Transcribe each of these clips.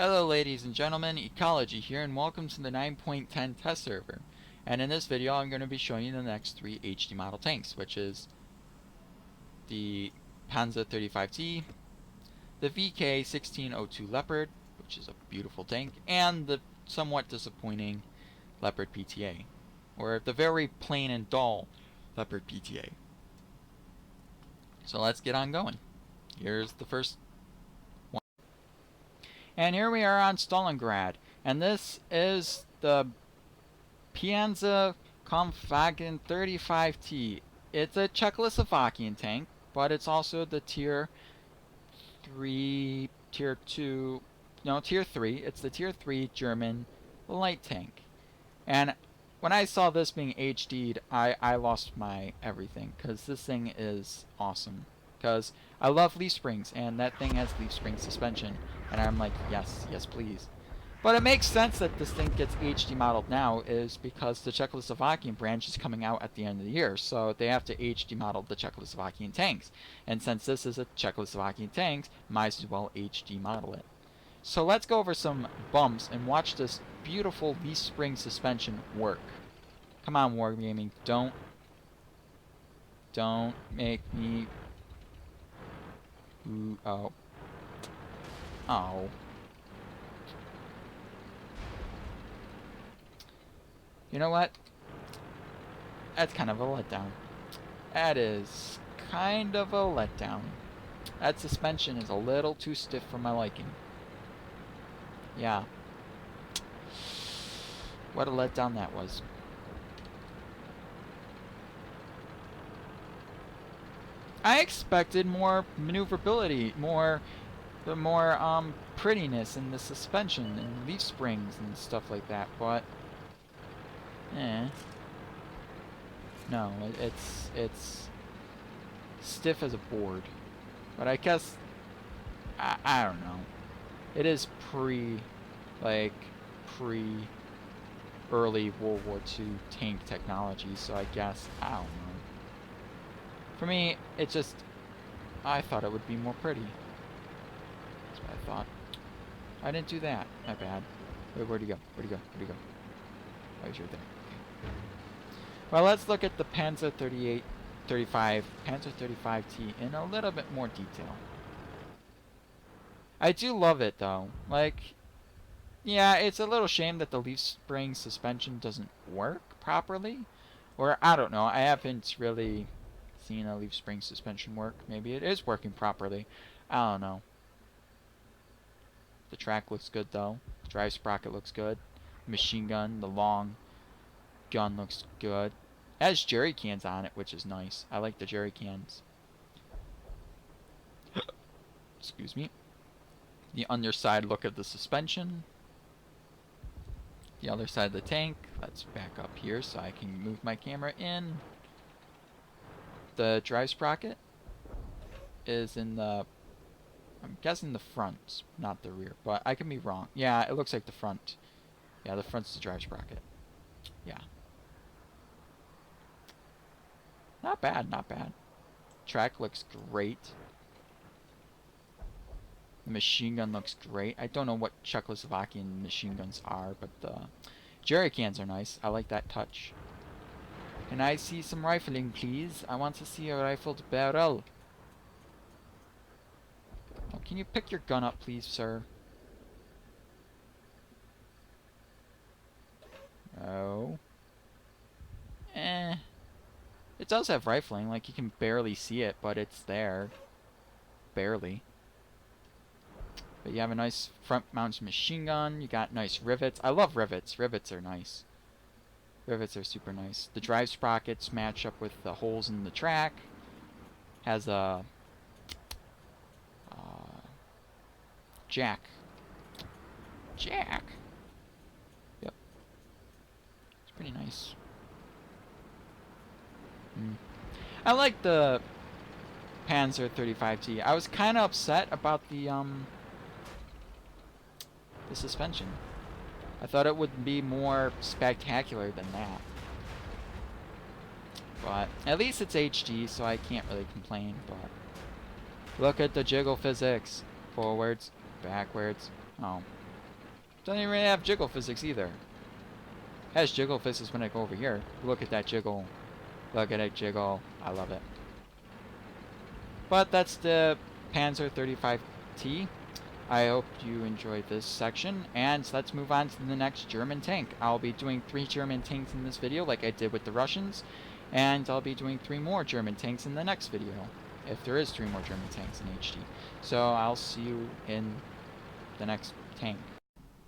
Hello ladies and gentlemen, Ecology here and welcome to the 9.10 test server. And in this video I'm going to be showing you the next three HD model tanks, which is the Pz.35, the VK 16.02 Leopard, which is a beautiful tank, and the somewhat disappointing Leopard PTA, or the very plain and dull Leopard PTA. So let's get on going. Here's the first. And here we are on Stalingrad, and this is the Pz.35T. It's a Czechoslovakian tank, but it's also the Tier 3, Tier 2, no, Tier 3. It's the Tier 3 German light tank. And when I saw this being HD'd, I lost my everything, because this thing is awesome. Because I love leaf springs, and that thing has leaf spring suspension. And I'm like, yes, yes please. But it makes sense that this thing gets HD modeled now is because the Czechoslovakian branch is coming out at the end of the year. So they have to HD model the Czechoslovakian tanks. And since this is a Czechoslovakian tank, might as well HD model it. So let's go over some bumps and watch this beautiful leaf spring suspension work. Come on, Wargaming, don't make me... Ooh, oh. Oh. You know what? That's kind of a letdown. That is kind of a letdown. That suspension is a little too stiff for my liking. Yeah. What a letdown that was. I expected more maneuverability, more prettiness in the suspension and leaf springs and stuff like that, but no, it's stiff as a board. But I guess I don't know. It is pre early World War II tank technology, so I guess I don't know. For me, it just I thought it would be more pretty. That's what I thought. I didn't do that. My bad. Wait, where'd he go? Where'd he go? Where'd he go? Oh, he's right there. Okay. Well, let's look at the Pz.35 Pz.35T in a little bit more detail. I do love it though. Like, yeah, it's a little shame that the leaf spring suspension doesn't work properly. Or, I don't know. I haven't really seen a leaf spring suspension work. Maybe it is working properly. I don't know. The track looks good though. The drive sprocket looks good. Machine gun, the long gun looks good. It has jerry cans on it, which is nice. I like the jerry cans. Excuse me. The underside look of the suspension. The other side of the tank. Let's back up here so I can move my camera in. The drive sprocket is in the... I'm guessing the front, not the rear, but I can be wrong. Yeah, it looks like the front. Yeah, the front's the drive sprocket. Yeah. Not bad, not bad. Track looks great. The machine gun looks great. I don't know what Czechoslovakian machine guns are, but the jerry cans are nice. I like that touch. Can I see some rifling, please? I want to see a rifled barrel. Oh, can you pick your gun up, please, sir? Oh. It does have rifling. Like, you can barely see it, but it's there. Barely. But you have a nice front-mounted machine gun. You got nice rivets. I love rivets. Rivets are nice. Rivets are super nice. The drive sprockets match up with the holes in the track. Has a jack. Jack. Yep. It's pretty nice. I like the Pz.35T. I was kind of upset about the suspension. I thought it would be more spectacular than that. But at least it's HD, so I can't really complain. But look at the jiggle physics. Forwards, backwards. Oh, Doesn't even have jiggle physics either. Has jiggle physics when I go over here. Look at that jiggle. Look at that jiggle. I love it. But that's the Panzer 35T. I hope you enjoyed this section, and let's move on to the next German tank. I'll be doing 3 German tanks in this video like I did with the Russians, and I'll be doing 3 more German tanks in the next video, if there is 3 more German tanks in HD. So I'll see you in the next tank.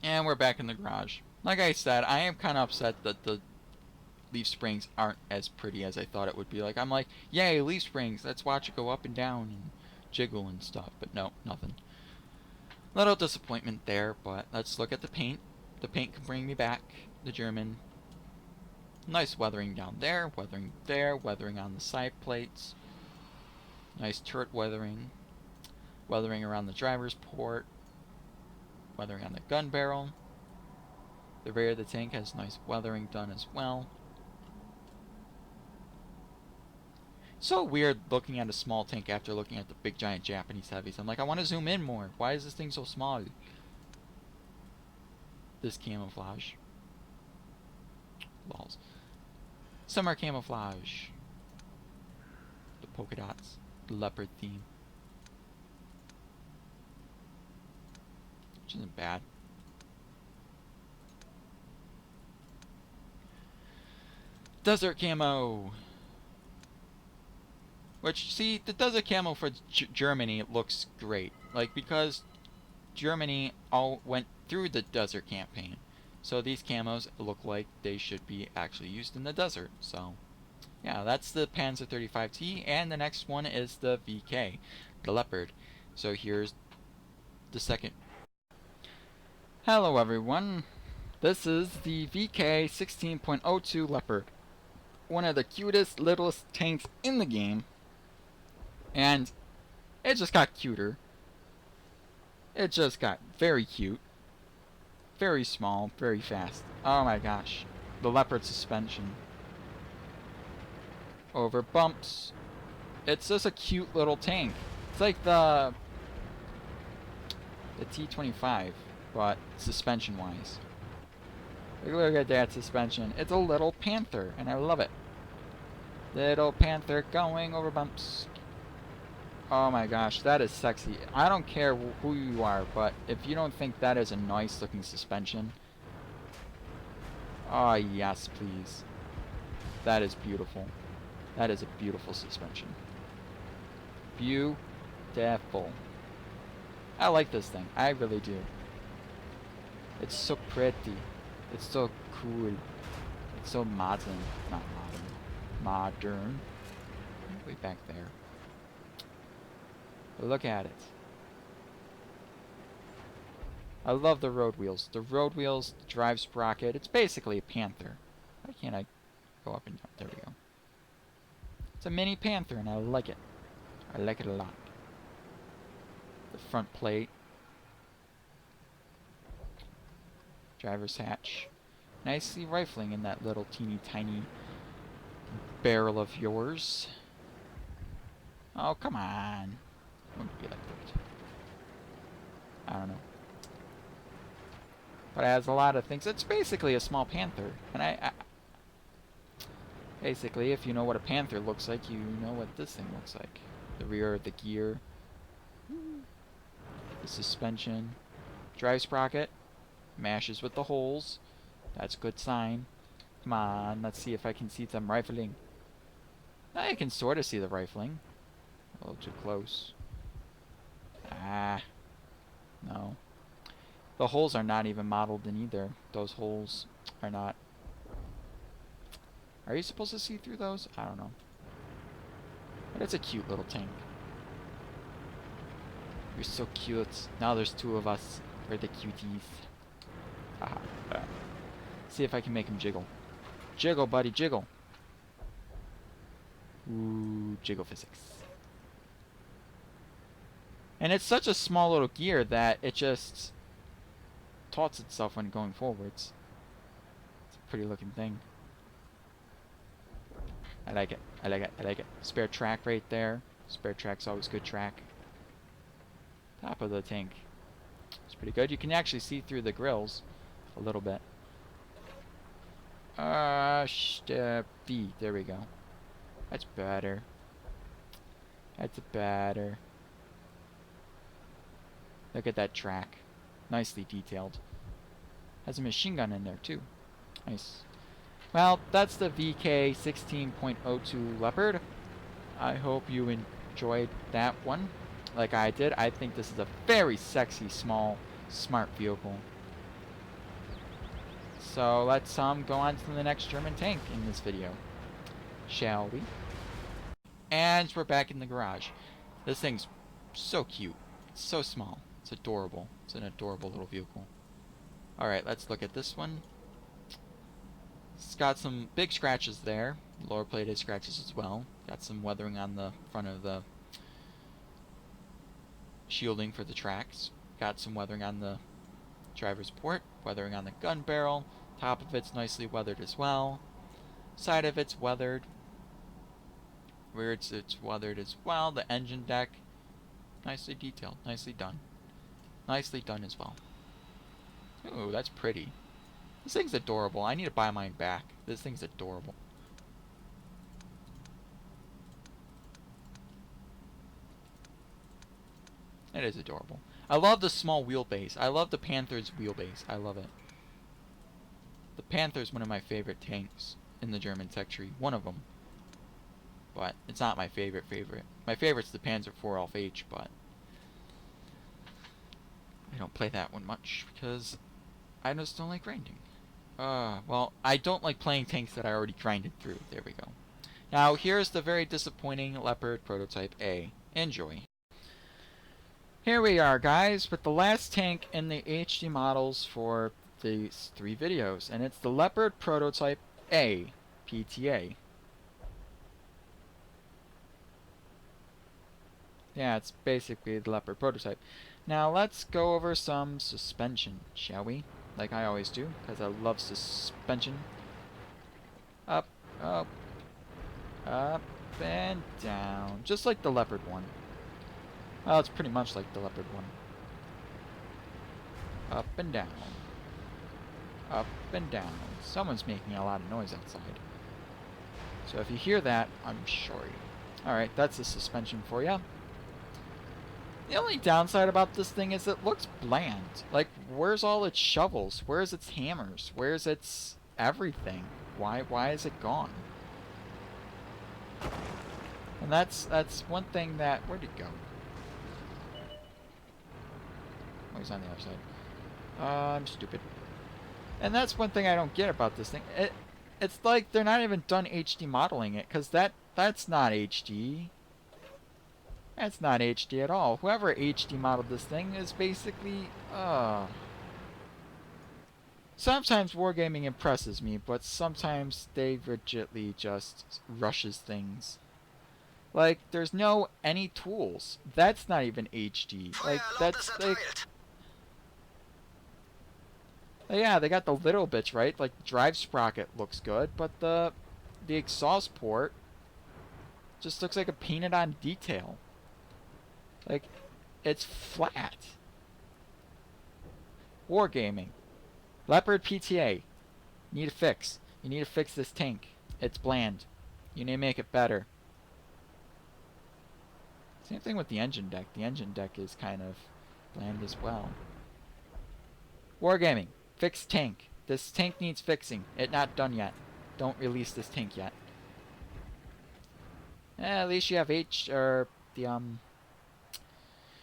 And we're back in the garage. Like I said, I am kind of upset that the leaf springs aren't as pretty as I thought it would be. Like, I'm like, yay, leaf springs, let's watch it go up and down and jiggle and stuff, but no, nothing. Little disappointment there, but let's look at the paint. The paint can bring me back. The German. Nice weathering down there, weathering on the side plates. Nice turret weathering. Weathering around the driver's port. Weathering on the gun barrel. The rear of the tank has nice weathering done as well. So weird looking at a small tank after looking at the big giant Japanese heavies. I'm like, I want to zoom in more. Why is this thing so small? This camouflage. Balls. Summer camouflage. The polka dots. The leopard theme. Which isn't bad. Desert camo. Which, see, the desert camo for Germany looks great. Like, because Germany all went through the desert campaign. So these camos look like they should be actually used in the desert. So, yeah, that's the Panzer 35T. And the next one is the VK, the Leopard. So here's the second. Hello, everyone. This is the VK 16.02 Leopard. One of the cutest, littlest tanks in the game. And it just got cuter. It just got very cute. Very small, very fast. Oh my gosh. The Leopard suspension. Over bumps. It's just a cute little tank. It's like the T-25, but suspension-wise. Look at that suspension. It's a little panther, and I love it. Little panther going over bumps. Oh my gosh, that is sexy. I don't care who you are, but if you don't think that is a nice looking suspension. Oh yes, please. That is beautiful. That is a beautiful suspension. Beautiful. I like this thing. I really do. It's so pretty. It's so cool. It's so modern. Not modern. Modern. Way back there. Look at it. I love the road wheels. The road wheels, the drive sprocket. It's basically a panther. Why can't I go up and down? There we go. It's a mini panther, and I like it. I like it a lot. The front plate. Driver's hatch. Nicely rifling in that little teeny tiny barrel of yours. Oh, come on. Wouldn't be like that. I don't know. But it has a lot of things. It's basically a small panther. And I basically, if you know what a panther looks like, you know what this thing looks like. The rear, the gear, the suspension, drive sprocket, mashes with the holes. That's a good sign. Come on, let's see if I can see some rifling. I can sort of see the rifling. A little too close. Ah, no. The holes are not even modeled in either. Those holes are not. Are you supposed to see through those? I don't know. But it's a cute little tank. You're so cute. Now there's 2 of us. We're the cuties. Haha. See if I can make him jiggle. Jiggle, buddy, jiggle. Ooh, jiggle physics. And it's such a small little gear that it just tautes itself when going forwards. It's a pretty looking thing. I like it. I like it. I like it. Spare track right there. Spare track's always good track. Top of the tank. It's pretty good. You can actually see through the grills a little bit. B. There we go. That's better. That's better. Look at that track. Nicely detailed. Has a machine gun in there too. Nice. Well, that's the VK 16.02 Leopard. I hope you enjoyed that one like I did. I think this is a very sexy, small, smart vehicle. So let's go on to the next German tank in this video, shall we? And we're back in the garage. This thing's so cute. It's so small. It's adorable. It's an adorable little vehicle. Alright, let's look at this one. It's got some big scratches there. Lower plated scratches as well. Got some weathering on the front of the shielding for the tracks. Got some weathering on the driver's port. Weathering on the gun barrel. Top of it's nicely weathered as well. Side of it's weathered. Rear it's weathered as well. The engine deck, nicely detailed. Nicely done. Nicely done as well. Ooh, that's pretty. This thing's adorable. I need to buy mine back. This thing's adorable. It is adorable. I love the small wheelbase. I love the Panther's wheelbase. I love it. The Panther's one of my favorite tanks in the German tech tree. One of them. But it's not my favorite. My favorite's the Panzer IV Alpha H, but I don't play that one much because I just don't like grinding. Well, I don't like playing tanks that I already grinded through. There we go. Now, here's the very disappointing Leopard Prototyp A. Enjoy. Here we are, guys, with the last tank in the HD models for these 3 videos, and it's the Leopard Prototyp A, PTA. Yeah, it's basically the Leopard Prototyp. Now, let's go over some suspension, shall we? Like I always do, because I love suspension. Up, up, up, and down. Just like the Leopard one. Well, it's pretty much like the Leopard one. Up and down. Up and down. Someone's making a lot of noise outside. So if you hear that, I'm sorry. Alright, that's the suspension for you. The only downside about this thing is it looks bland. Like, where's all its shovels? Where's its hammers? Where's its everything? Why is it gone? And that's one thing that... Where'd it go? Oh, he's on the other side. I'm stupid. And that's one thing I don't get about this thing. It's like they're not even done HD modeling it, because that's not HD. That's not HD at all. Whoever HD modeled this thing is basically, sometimes wargaming impresses me, but sometimes they rigidly just rushes things. Like, there's no any tools. That's not even HD. Like, that's like... Yeah, they got the little bits right. Like, the drive sprocket looks good, but the exhaust port just looks like a painted on detail. Like, it's flat. Wargaming. Leopard PTA. Need a fix. You need to fix this tank. It's bland. You need to make it better. Same thing with the engine deck. The engine deck is kind of bland as well. Wargaming. Fix tank. This tank needs fixing. It not done yet. Don't release this tank yet. At least you have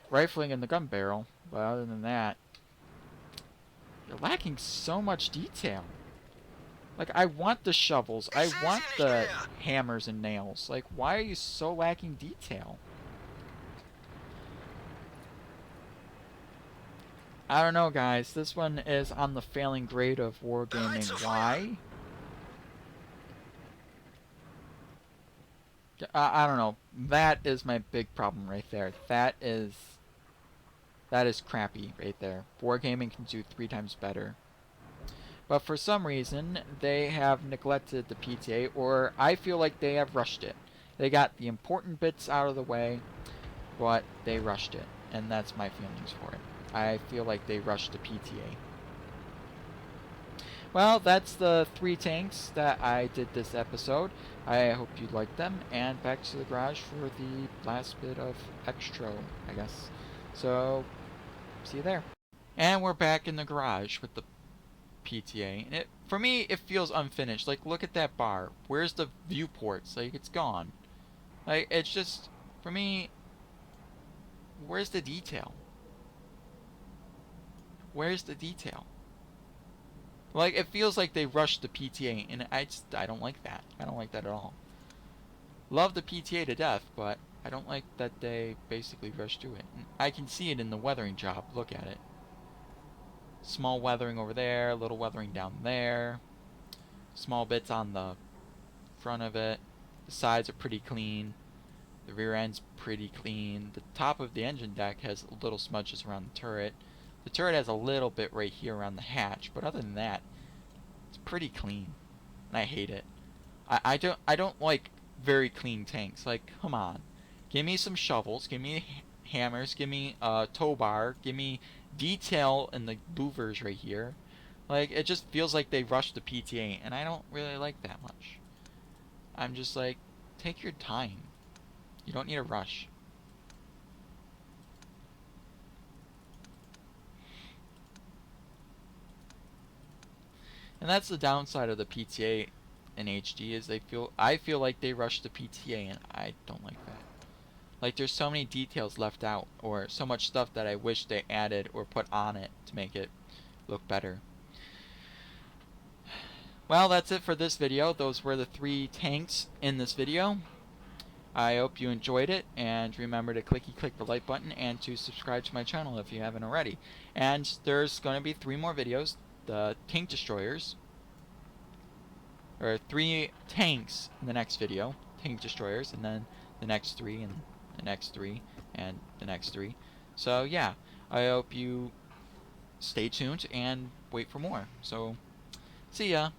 rifling in the gun barrel, but other than that, you're lacking so much detail. Like, I want the shovels, I want the hammers and nails. Like, why are you so lacking detail? I don't know, guys. This one is on the failing grade of wargaming. Why? I don't know. That is my big problem right there. That is crappy right there. Wargaming can do 3 times better. But for some reason, they have neglected the PTA, or I feel like they have rushed it. They got the important bits out of the way, but they rushed it. And that's my feelings for it. I feel like they rushed the PTA. Well, that's the 3 tanks that I did this episode. I hope you liked them, and back to the garage for the last bit of extra, I guess. So, see you there. And we're back in the garage with the PTA. And for me, it feels unfinished. Like, look at that bar. Where's the viewports? Like, it's gone. Like, it's just, for me, where's the detail? Where's the detail? Like, it feels like they rushed the PTA, and I don't like that. I don't like that at all. Love the PTA to death, but I don't like that they basically rushed through it. And I can see it in the weathering job. Look at it. Small weathering over there, little weathering down there. Small bits on the front of it. The sides are pretty clean. The rear end's pretty clean. The top of the engine deck has little smudges around the turret. The turret has a little bit right here around the hatch, but other than that, it's pretty clean. And I hate it. I don't like very clean tanks. Like, come on. Give me some shovels, give me hammers, give me a tow bar, give me detail in the louvers right here. Like, it just feels like they rushed the PTA, and I don't really like that much. I'm just like, take your time. You don't need a rush. And that's the downside of the PTA in HD is I feel like they rushed the PTA, and I don't like that. Like, there's so many details left out, or so much stuff that I wish they added or put on it to make it look better. Well, that's it for this video. Those were the 3 tanks in this video. I hope you enjoyed it, and remember to click the like button and to subscribe to my channel if you haven't already. And there's going to be 3 more videos. The tank destroyers, or 3 tanks in the next video, tank destroyers, and then the next 3, and the next 3, and the next 3. So yeah, I hope you stay tuned and wait for more. So, see ya.